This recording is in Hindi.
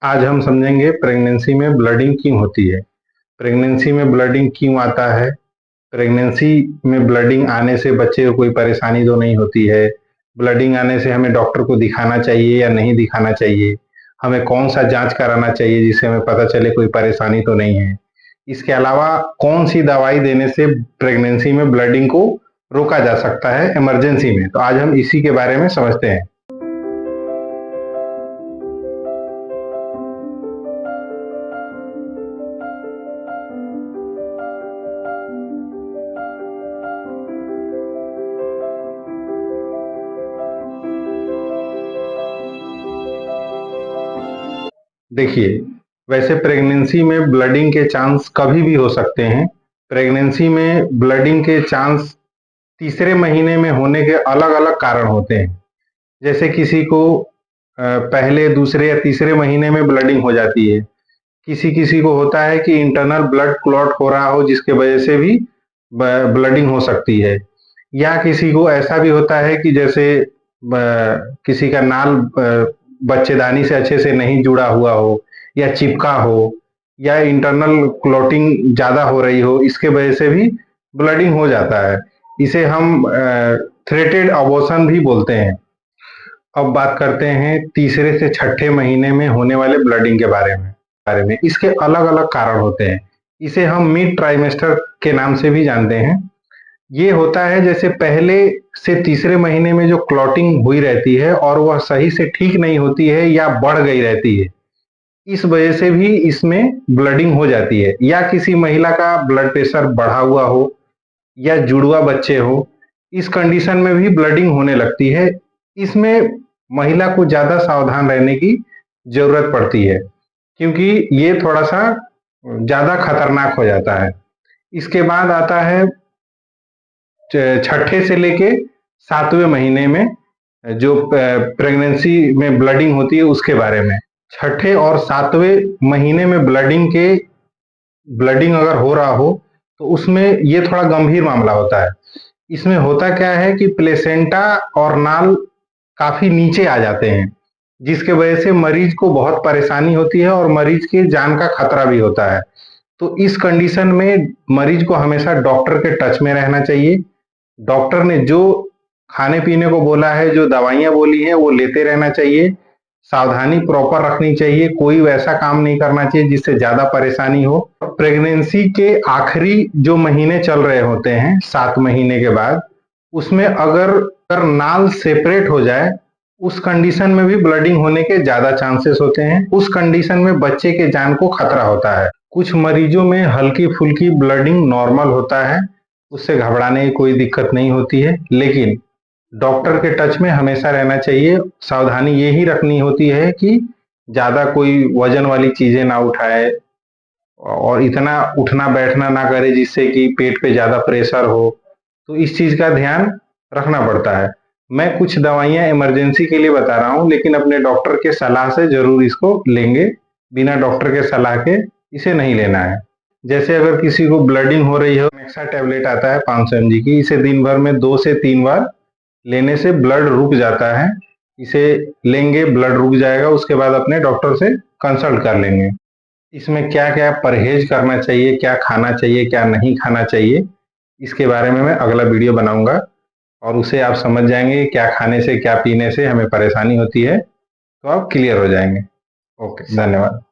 आज हम समझेंगे प्रेगनेंसी में ब्लडिंग क्यों होती है। प्रेगनेंसी में ब्लडिंग क्यों आता है। प्रेगनेंसी में ब्लडिंग आने से बच्चे को कोई परेशानी तो नहीं होती है। ब्लडिंग आने से हमें डॉक्टर को दिखाना चाहिए या नहीं दिखाना चाहिए। हमें कौन सा जांच कराना चाहिए जिससे हमें पता चले कोई परेशानी तो नहीं है। इसके अलावा कौन सी दवाई देने से प्रेगनेंसी में ब्लडिंग को रोका जा सकता है इमरजेंसी में। तो आज हम इसी के बारे में समझते हैं। देखिए, वैसे प्रेगनेंसी में ब्लडिंग के चांस कभी भी हो सकते हैं। प्रेगनेंसी में ब्लडिंग के चांस तीसरे महीने में होने के अलग-अलग कारण होते हैं। जैसे किसी को पहले, दूसरे या तीसरे महीने में ब्लडिंग हो जाती है। किसी-किसी को होता है कि इंटरनल ब्लड क्लॉट हो रहा हो जिसके वजह से भी ब्लडिंग हो सकती है। या किसी को ऐसा भी होता है कि जैसे किसी का नाल बच्चेदानी से अच्छे से नहीं जुड़ा हुआ हो या चिपका हो या इंटरनल क्लॉटिंग ज़्यादा हो रही हो, इसके वजह से भी ब्लडिंग हो जाता है। इसे हम थ्रेटेड अबॉर्शन भी बोलते हैं। अब बात करते हैं तीसरे से छठे महीने में होने वाले ब्लडिंग के बारे में। इसके अलग-अलग कारण होते हैं। इसे हम मिड ट्राइमेस्टर के नाम से भी जानते हैं। ये होता है जैसे पहले से तीसरे महीने में जो क्लॉटिंग हुई रहती है और वह सही से ठीक नहीं होती है या बढ़ गई रहती है, इस वजह से भी इसमें ब्लडिंग हो जाती है। या किसी महिला का ब्लड प्रेशर बढ़ा हुआ हो या जुड़वा बच्चे हो, इस कंडीशन में भी ब्लडिंग होने लगती है। इसमें महिला को ज़्यादा सावधान रहने की ज़रूरत पड़ती है क्योंकि ये थोड़ा-सा ज़्यादा खतरनाक हो जाता है। इसके बाद आता है छठे से लेके 7वें महीने में जो प्रेगनेंसी में ब्लडिंग होती है उसके बारे में। छठे और 7वें महीने में ब्लडिंग अगर हो रहा हो तो उसमें ये थोड़ा गंभीर मामला होता है। इसमें होता क्या है कि प्लेसेंटा और नाल काफ़ी नीचे आ जाते हैं, जिसके वजह से मरीज को बहुत परेशानी होती है और मरीज की जान का खतरा भी होता है। तो इस कंडीशन में मरीज को हमेशा डॉक्टर के टच में रहना चाहिए। डॉक्टर ने जो खाने-पीने को बोला है, जो दवाइयाँ बोली हैं, वो लेते रहना चाहिए। सावधानी प्रॉपर रखनी चाहिए, कोई वैसा काम नहीं करना चाहिए जिससे ज़्यादा परेशानी हो। प्रेगनेंसी के आखिरी जो महीने चल रहे होते हैं, 7 महीने के बाद, उसमें अगर नाल सेपरेट हो जाए, उस कंडीशन में भी ब्लडिंग होने के ज़्यादा चांसेस होते हैं। उस कंडीशन में बच्चे के जान को खतरा होता है। कुछ मरीजों में हल्की-फुल्की ब्लडिंग नॉर्मल होता है, उससे घबराने की कोई दिक्कत नहीं होती है, लेकिन डॉक्टर के टच में हमेशा रहना चाहिए। सावधानी यही रखनी होती है कि ज़्यादा कोई वज़न वाली चीज़ें ना उठाए और इतना उठना-बैठना ना करे जिससे कि पेट पे ज़्यादा प्रेशर हो, तो इस चीज़ का ध्यान रखना पड़ता है। मैं कुछ दवाइयाँ इमरजेंसी के लिए बता रहा हूँ, लेकिन अपने डॉक्टर के सलाह से ज़रूर इसको लेंगे। बिना डॉक्टर के सलाह के इसे नहीं लेना है। जैसे अगर किसी को ब्लडिंग हो रही हो, नेक्सा टैबलेट आता है 500 mg की, इसे दिन भर में 2 से 3 बार लेने से ब्लड रुक जाता है। इसे लेंगे, ब्लड रुक जाएगा, उसके बाद अपने डॉक्टर से कंसल्ट कर लेंगे। इसमें क्या-क्या परहेज़ करना चाहिए, क्या खाना चाहिए, क्या नहीं खाना चाहिए, इसके बारे में मैं अगला वीडियो बनाऊँगा और उसे आप समझ जाएँगे क्या खाने से, क्या पीने से हमें परेशानी होती है, तो आप क्लियर हो जाएँगे। ओके, धन्यवाद।